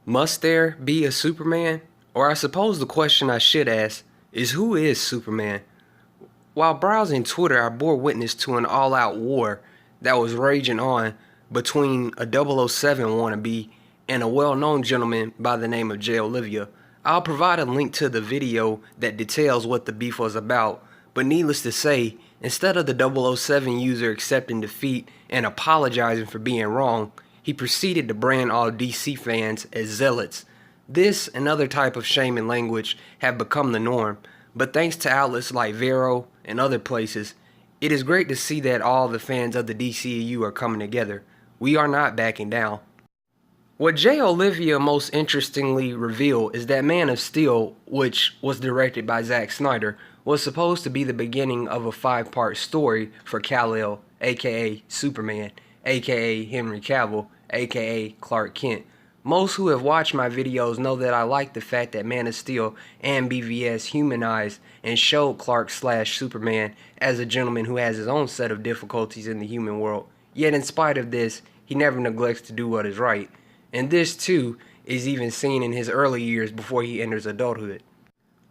Must there be a Superman? Or I suppose the question I should ask is, who is Superman? While browsing Twitter, I bore witness to an all-out war that was raging on between a 007 wannabe and a well-known gentleman by the name of Oliva. I'll provide a link to the video that details what the beef was about, but needless to say, instead of the 007 user accepting defeat and apologizing for being wrong, he proceeded to brand all DC fans as zealots. This and other type of shaming language have become the norm, but thanks to outlets like Vero and other places, it is great to see that all the fans of the DCEU are coming together. We are not backing down. What J. Olivia most interestingly revealed is that Man of Steel, which was directed by Zack Snyder, was supposed to be the beginning of a 5-part story for Kal-El, aka Superman, aka Henry Cavill, aka Clark Kent. Most who have watched my videos know that I like the fact that Man of Steel and BVS humanized and showed Clark/Superman as a gentleman who has his own set of difficulties in the human world. Yet in spite of this, he never neglects to do what is right. And this too is even seen in his early years before he enters adulthood.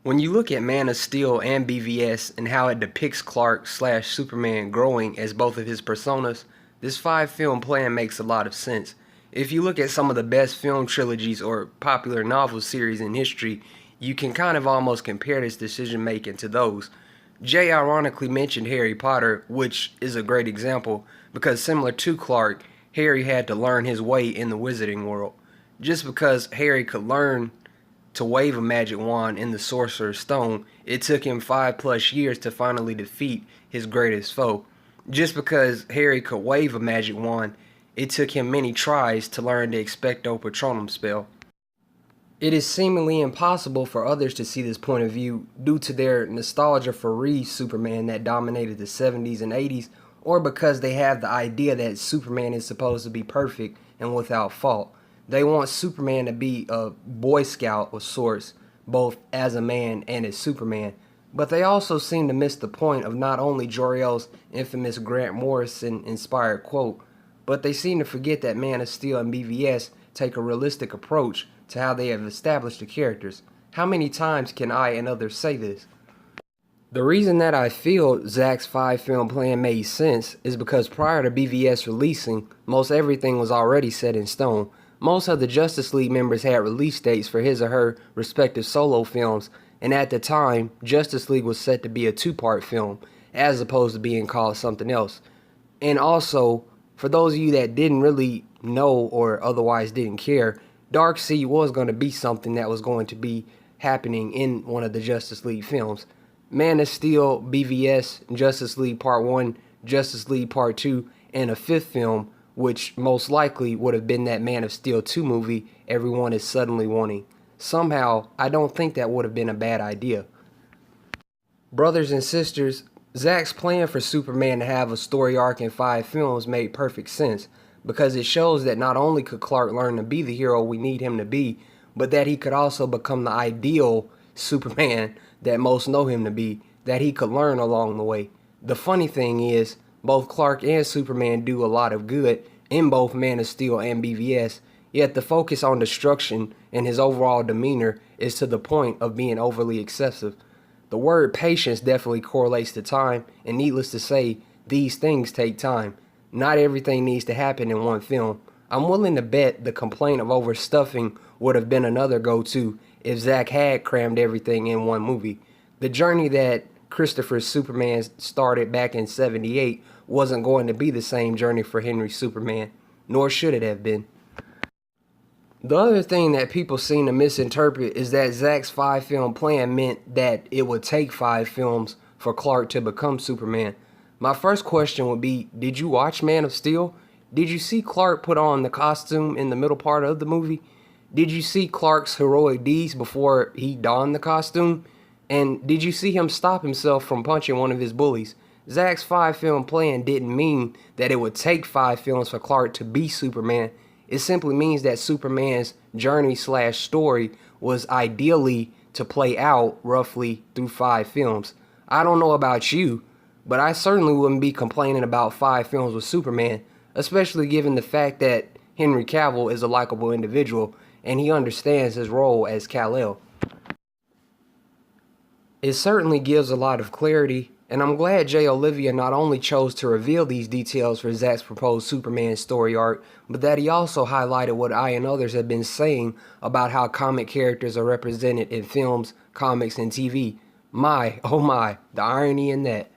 When you look at Man of Steel and BVS and how it depicts Clark/Superman growing as both of his personas, this 5-film plan makes a lot of sense. If you look at some of the best film trilogies or popular novel series in history, you can kind of almost compare this decision making to those. Jay ironically mentioned Harry Potter, which is a great example, because similar to Clark, Harry had to learn his way in the wizarding world. Just because Harry could learn to wave a magic wand in the Sorcerer's Stone, it took him 5+ years to finally defeat his greatest foe. Just because Harry could wave a magic wand, it took him many tries to learn the Expecto Patronum spell. It is seemingly impossible for others to see this point of view due to their nostalgia for Reeves Superman that dominated the 70s and 80s, or because they have the idea that Superman is supposed to be perfect and without fault. They want Superman to be a Boy Scout of sorts, both as a man and as Superman. But they also seem to miss the point of not only Jor-El's infamous Grant Morrison-inspired quote, but they seem to forget that Man of Steel and BVS take a realistic approach to how they have established the characters. How many times can I and others say this? The reason that I feel Zack's 5-film plan made sense is because prior to BVS releasing, most everything was already set in stone. Most of the Justice League members had release dates for his or her respective solo films, and at the time, Justice League was set to be a 2-part film, as opposed to being called something else. And also, for those of you that didn't really know or otherwise didn't care, Darkseid was going to be something that was going to be happening in one of the Justice League films. Man of Steel, BVS, Justice League Part 1, Justice League Part 2, and a 5th film, which most likely would have been that Man of Steel 2 movie everyone is suddenly wanting. Somehow, I don't think that would have been a bad idea. Brothers and sisters, Zack's plan for Superman to have a story arc in 5 films made perfect sense, because it shows that not only could Clark learn to be the hero we need him to be, but that he could also become the ideal Superman that most know him to be, that he could learn along the way. The funny thing is, both Clark and Superman do a lot of good in both Man of Steel and BVS, yet the focus on destruction and his overall demeanor is to the point of being overly excessive. The word patience definitely correlates to time, and needless to say, these things take time. Not everything needs to happen in one film. I'm willing to bet the complaint of overstuffing would have been another go-to if Zack had crammed everything in one movie. The journey that Christopher's Superman started back in '78 wasn't going to be the same journey for Henry's Superman, nor should it have been. The other thing that people seem to misinterpret is that Zack's 5-film plan meant that it would take 5 films for Clark to become Superman. My first question would be, did you watch Man of Steel? Did you see Clark put on the costume in the middle part of the movie? Did you see Clark's heroic deeds before he donned the costume? And did you see him stop himself from punching one of his bullies? Zack's 5-film plan didn't mean that it would take 5 films for Clark to be Superman. It simply means that Superman's journey/story was ideally to play out roughly through 5 films. I don't know about you, but I certainly wouldn't be complaining about 5 films with Superman, especially given the fact that Henry Cavill is a likable individual, and he understands his role as Kal-El. It certainly gives a lot of clarity, and I'm glad Olivia not only chose to reveal these details for Zack's proposed Superman story arc, but that he also highlighted what I and others have been saying about how comic characters are represented in films, comics, and TV. My, oh my, the irony in that.